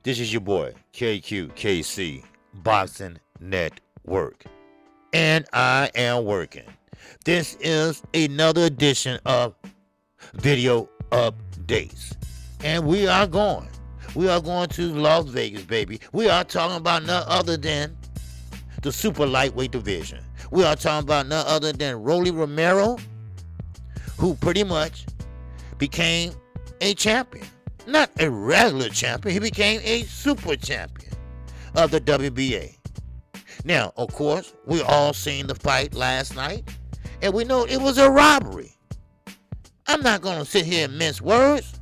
This is your boy, KQKC, Boxing Network. And I am working. This is another edition of Video Updates. And we are going. We are going to Las Vegas, baby. We are talking about none other than the super lightweight division. We are talking about none other than Rolly Romero, who pretty much became a champion. Not a regular champion, he became a super champion of the WBA. Now, of course, we all seen the fight last night, and we know it was a robbery. I'm not going to sit here and mince words.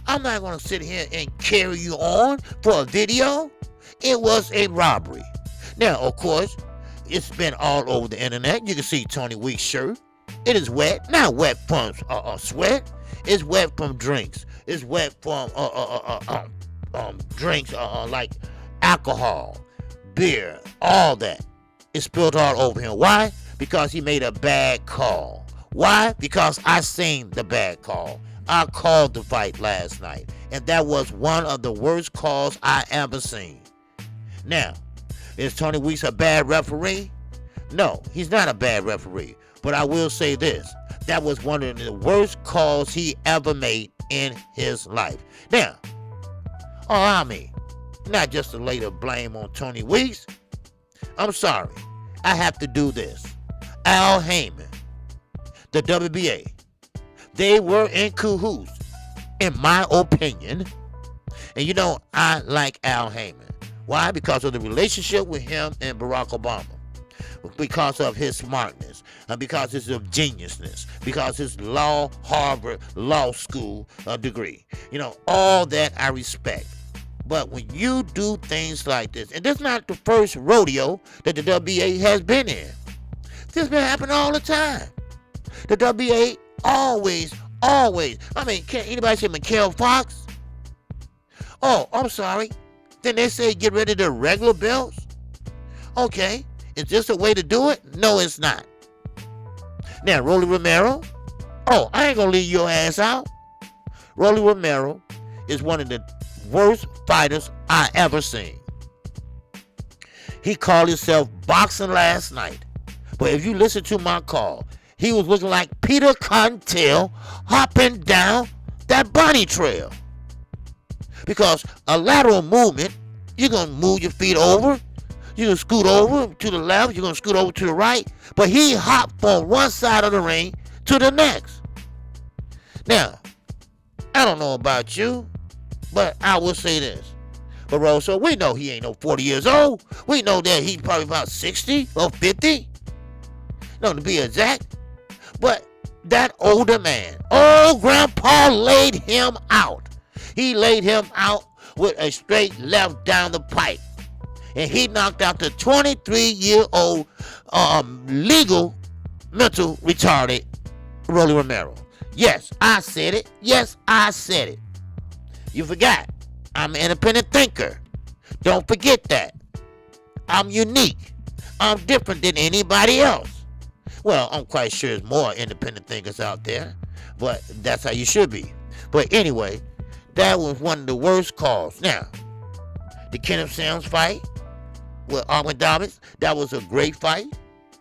I'm not going to sit here and carry you on for a video. It was a robbery. Now, of course, it's been all over the internet. You can see Tony Weeks' shirt. It is wet, not wet from sweat. It's wet from drinks. It's wet from drinks like alcohol, beer, all that. It's spilled all over him. Why? Because he made a bad call. Why? Because I seen the bad call. I called the fight last night, and that was one of the worst calls I ever seen. Now, is Tony Weeks a bad referee? No, he's not a bad referee. But I will say this. That was one of the worst calls he ever made in his life. Now, allow me not just to lay the blame on Tony Weeks. I'm sorry. I have to do this. Al Heyman, the WBA, they were in cahoots, in my opinion. And you know, I like Al Heyman. Why? Because of the relationship with him and Barack Obama. Because of his smartness, and because of his geniusness, because his Harvard Law School degree. You know, all that I respect. But when you do things like this, and this is not the first rodeo that the WBA has been in. This has been happening all the time. The WBA always. I mean, can anybody say Mikael Fox? Oh, I'm sorry. Then they say get rid of the regular belts? Okay. Is this a way to do it? No, it's not. Now, Rolly Romero. Oh, I ain't gonna leave your ass out. Rolly Romero is one of the worst fighters I ever seen. He called himself boxing last night. But if you listen to my call, he was looking like Peter Cottontail hopping down that bunny trail. Because a lateral movement, you're gonna move your feet over. You're going to scoot over to the left. You're going to scoot over to the right. But he hopped from one side of the ring to the next. Now, I don't know about you, but I will say this. Barroso, we know he ain't no 40 years old. We know that he's probably about 60 or 50. No, to be exact. But that older man, old grandpa laid him out. He laid him out with a straight left down the pipe. And he knocked out the 23-year-old legal mental retarded Rolly Romero. Yes, I said it. Yes, I said it. You forgot. I'm an independent thinker. Don't forget that. I'm unique. I'm different than anybody else. Well, I'm quite sure there's more independent thinkers out there, but that's how you should be. But anyway, that was one of the worst calls. Now, the Kenneth Sims fight with Armin Davis, that was a great fight,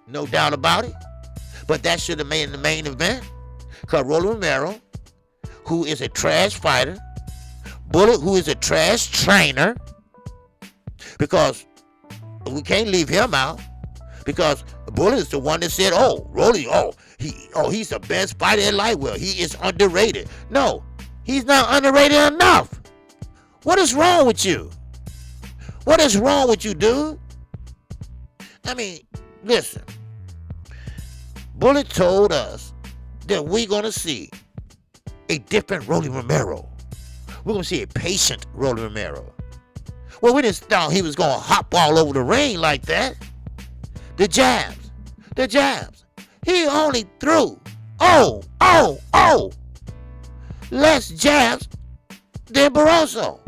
no doubt about it. But that should have made the main event. Because Rolly Romero, who is a trash fighter, Bullet, who is a trash trainer, because we can't leave him out. Because Bullet is the one that said, Rolly, he's the best fighter in lightweight. He is underrated. No, he's not underrated enough. What is wrong with you? What is wrong with you, dude? I mean, listen. Bullet told us that we're going to see a different Rolly Romero. We're going to see a patient Rolly Romero. Well, we didn't thought he was going to hop all over the ring like that. The jabs. He only threw, less jabs than Barroso.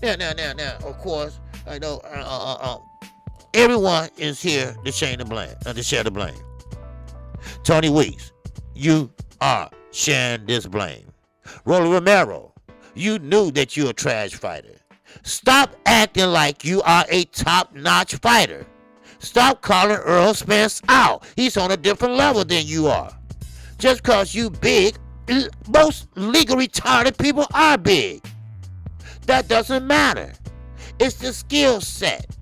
Now, of course, I know everyone is here to share the blame. Tony Weeks, you are sharing this blame. Rolly Romero, You knew that you're a trash fighter. Stop acting like you are a top-notch fighter. Stop calling Earl Spence out. He's on a different level than you are. Just because you big, most legal retarded people are big. That doesn't matter. It's the skill set.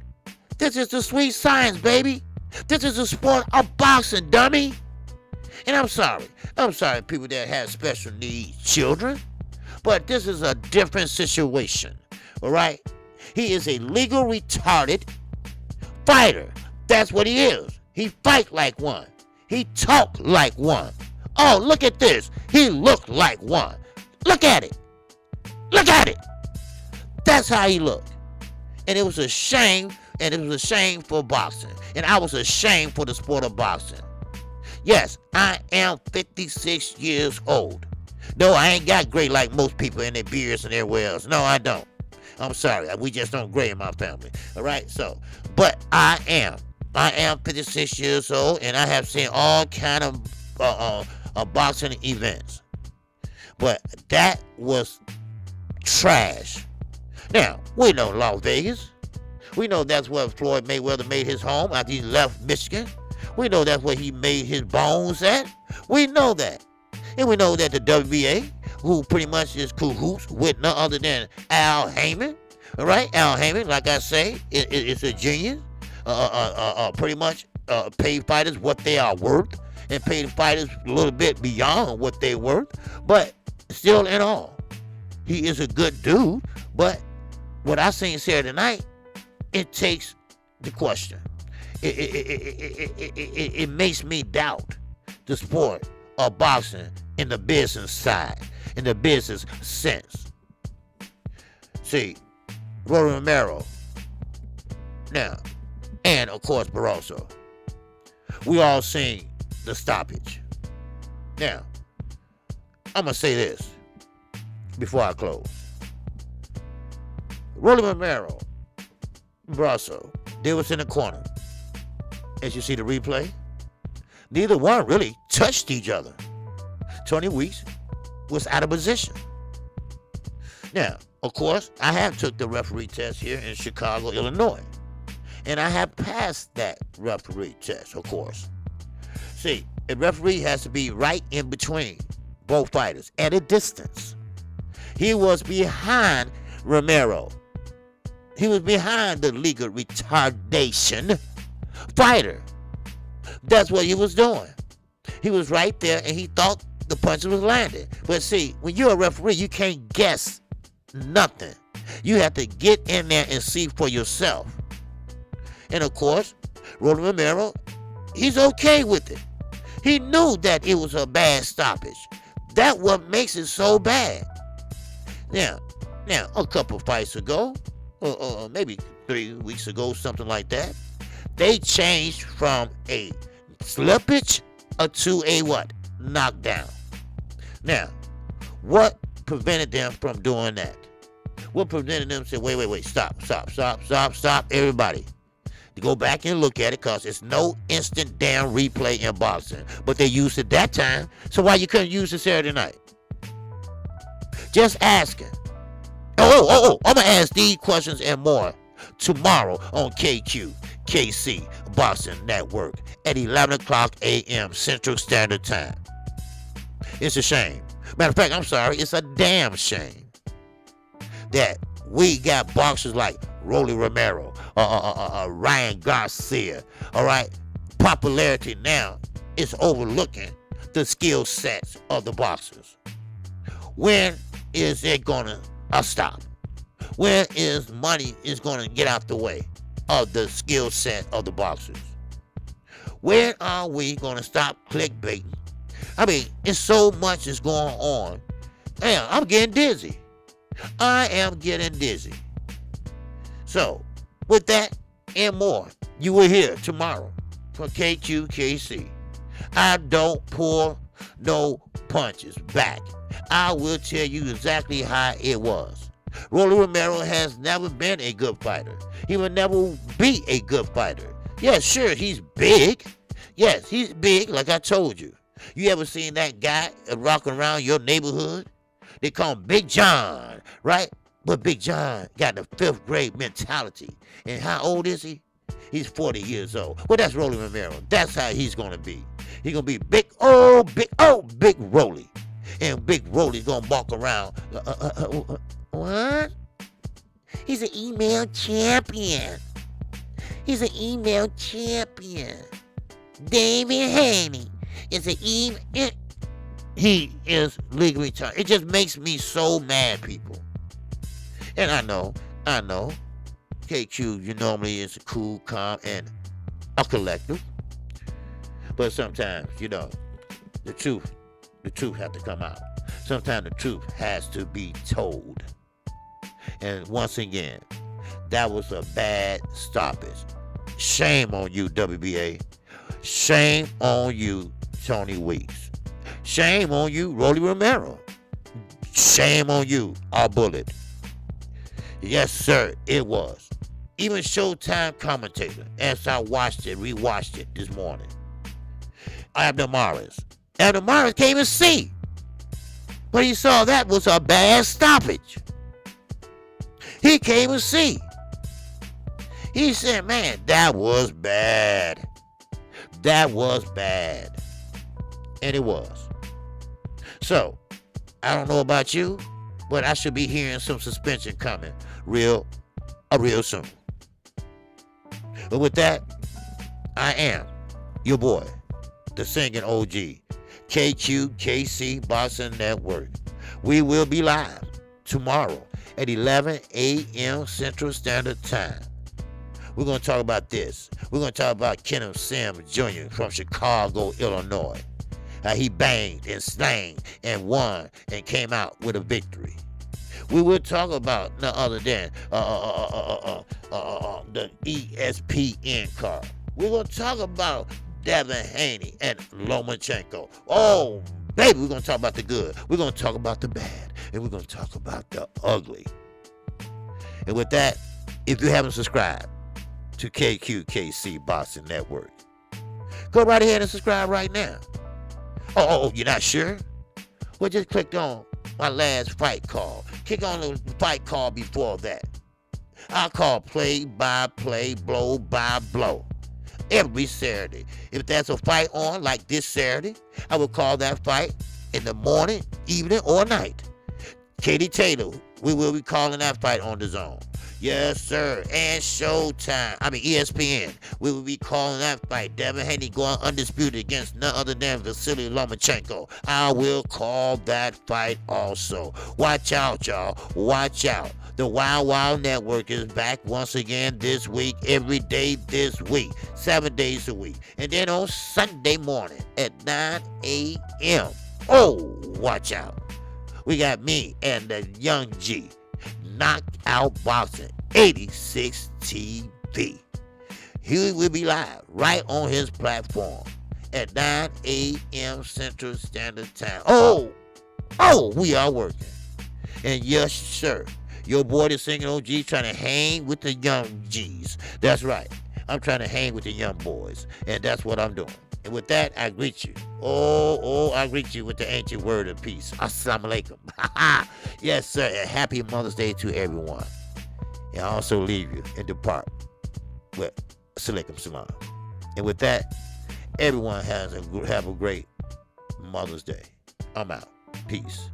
This is the sweet science, baby. This is the sport of boxing, dummy. And I'm sorry people that have special needs children, but this is a different situation, all right? He is a legal retarded fighter. That's what he is. He fight like one. He talk like one. Oh, look at this. He look like one. Look at it. Look at it. That's how he looked. And it was a shame, and it was a shame for boxing. And I was ashamed for the sport of boxing. Yes, I am 56 years old. No, I ain't got gray like most people in their beards and everywhere else. No, I don't. I'm sorry. We just don't gray in my family. All right? So, but I am 56 years old, and I have seen all kind of boxing events. But that was trash. Now, we know Las Vegas. We know that's where Floyd Mayweather made his home after he left Michigan. We know that's where he made his bones at. We know that. And we know that the WBA, who pretty much is cahoots with none other than Al Heyman, all right? Al Heyman, like I say, it's a genius. Pretty much pay fighters what they are worth and pay the fighters a little bit beyond what they're worth. But still in all, he is a good dude. But what I seen Saturday night, it takes the question. It makes me doubt the sport of boxing in the business side, in the business sense. See, Rolly Romero, now, and of course Barroso, we all seen the stoppage. Now, I'm going to say this before I close. Rolly Romero, Barroso, they was in the corner. As you see the replay, neither one really touched each other. Tony Weeks was out of position. Now, of course, I have took the referee test here in Chicago, Illinois. And I have passed that referee test, of course. See, a referee has to be right in between both fighters at a distance. He was behind Romero. He was behind the legal retardation fighter. That's what he was doing. He was right there and he thought the punches was landing. But see, when you're a referee, you can't guess nothing. You have to get in there and see for yourself. And of course, Rolly Romero, he's okay with it. He knew that it was a bad stoppage. That's what makes it so bad. Now, a couple fights ago, or maybe 3 weeks ago, something like that, they changed from a slippage to a what? Knockdown. Now, what prevented them from doing that? What prevented them to say, wait, stop, everybody. To go back and look at it, because it's no instant damn replay in boxing. But they used it that time, so why you couldn't use it Saturday night? Just asking. I'm going to ask these questions and more tomorrow on KQKC Boxing Network at 11 o'clock a.m. Central Standard Time. It's a shame. Matter of fact, I'm sorry, it's a damn shame that we got boxers like Rolly Romero, Ryan Garcia, all right? Popularity now is overlooking the skill sets of the boxers. When is it going to stop? When is money is going to get out the way of the skill set of the boxers? When are we going to stop clickbaiting? I mean, it's so much is going on. Damn, I'm getting dizzy. I am getting dizzy. So, with that and more, you will hear tomorrow from KQKC. I don't pull no punches back. I will tell you exactly how it was. Rolly Romero has never been a good fighter. He will never be a good fighter. Yes, sure, he's big. Yes, he's big, like I told you. You ever seen that guy rocking around your neighborhood? They call him Big John, right? But Big John got the 5th grade mentality. And how old is he? He's 40 years old. Well, that's Rolly Romero. That's how he's going to be. He's going to be big Rolly. And Big Rolly's going to walk around. What? He's an email champion. He's an email champion. David Haney is an email. He is legally charged. It just makes me so mad, people. And I know, KQ, you normally is cool, calm, and a collective. But sometimes, the truth has to come out. Sometimes the truth has to be told. And once again, that was a bad stoppage. Shame on you, WBA. Shame on you, Tony Weeks. Shame on you, Rolly Romero. Shame on you, our Bullet. Yes, sir, it was. Even Showtime commentator, as I rewatched it this morning, Abner Morris can't even see. But he saw that was a bad stoppage. He can't even see. He said, man, that was bad. That was bad. And it was. So, I don't know about you, but I should be hearing some suspension coming real soon. But with that, I am your boy, the singing OG, KQKC Boxing Network. We will be live tomorrow at 11 a.m. Central Standard Time. We're going to talk about this. We're going to talk about Kenneth Sims Jr. from Chicago, Illinois. How he banged and slanged and won and came out with a victory. We will talk about none other than the ESPN card. We're going to talk about Devin Haney and Lomachenko. Oh, baby, we're going to talk about the good. We're going to talk about the bad. And we're going to talk about the ugly. And with that, if you haven't subscribed to KQKC Boxing Network, go right ahead and subscribe right now. Oh, you're not sure? Well, just click on my last fight call. Click on the fight call before that. I'll call play by play, blow by blow. Every Saturday. If there's a fight on, like this Saturday, I will call that fight in the morning, evening, or night. Katie Taylor, we will be calling that fight on the zone. Yes, sir. And Showtime. ESPN. We will be calling that fight. Devin Haney going undisputed against none other than Vasily Lomachenko. I will call that fight also. Watch out, y'all. Watch out. The Wild Wild Network is back once again this week, every day this week, 7 days a week. And then on Sunday morning at 9 a.m. Oh, watch out. We got me and the Young G. Knockout Boxing 86 TV. He will be live right on his platform at 9 a.m. Central Standard Time. Oh, we are working. And yes, sir, your boy, the singing OG, trying to hang with the young G's. That's right. I'm trying to hang with the young boys, and that's what I'm doing. And with that, I greet you. I greet you with the ancient word of peace. Assalamu alaikum. Yes, sir. And happy Mother's Day to everyone. And I also leave you and depart with Salaikum Salam. And with that, everyone have a great Mother's Day. I'm out. Peace.